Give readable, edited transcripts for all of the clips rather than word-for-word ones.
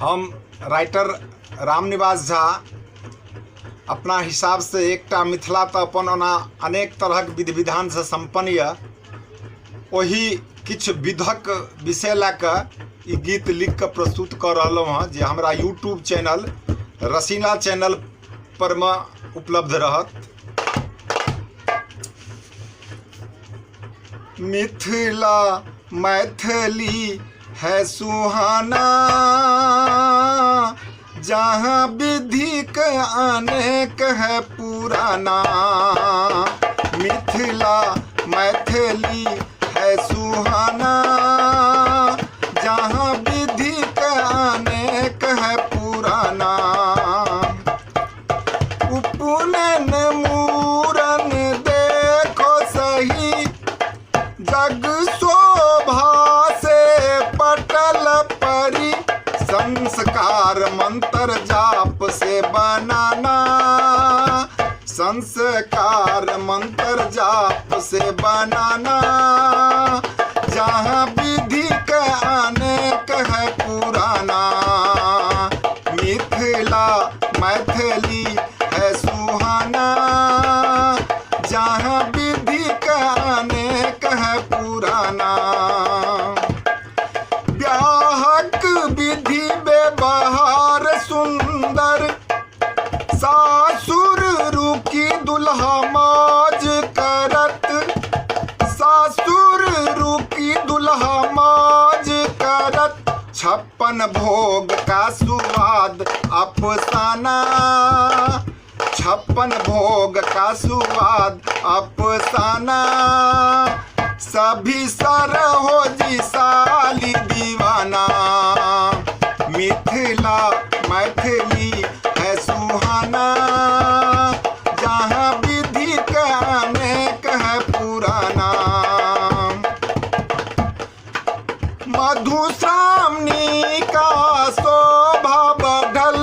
हम राइटर रामनिवास झा अपना हिसाब से एकटा मिथिला तो अपन ओना अनेक तरहक विधि विधान से संपन्न यऽ, वही किछु विधक विषय लए कऽ ई गीत लिख कऽ प्रस्तुत कऽ रहलहुँ हँ, जे हमरा यूट्यूब चैनल रसीला चैनल पर में उपलब्ध रहत। मिथिला मैथिली है सुहाना, जहाँ विधि का अनेक है पुराना। मिथिला मैथिली है सुहाना, जहाँ विधि का अनेक है पुराना। उपनयन मूरन देखो सही, जग शोभा से पटल परी। संस्कार मंत्र जाप से बनाना, संस्कार मंत्र जाप से बनाना। जहाँ विधि का अनेक है पुराना। मिथिला मैथिली है सुहाना, जहाँ विधि का अनेक है पुराना। ब्याहक विधि व्यवहार सुंदर, सासुर रुकी दुल्हा मौज करत। सासुर रुकी दुल्हा मौज करत, 56 भोग का स्वाद अफसाना। 56 भोग का स्वाद अफसाना। सभी सरहो जी साली दीवाना। मिथिला मैथिली है सुहाना, जहाँ विधि का अनेक है पुराना। मधुश्रावणी का शोभा बढ़ल,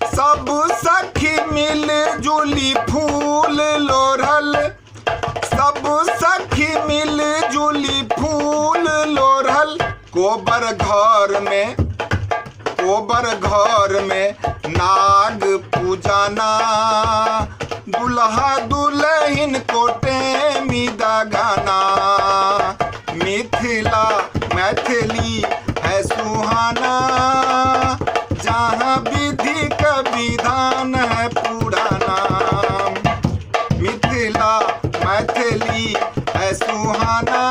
सब सखी मिल जुली फूल लोढ़ल। सब सखी मिल जुली फूल लोढ़ल। कोबर घर में नाग पूजाना। दुल्हा दुल्हन को टेमी दगाना। मिथिला मैथिली है सुहाना, जहाँ विधि का विधान है पुराना। मिथिला मैथिली है सुहाना,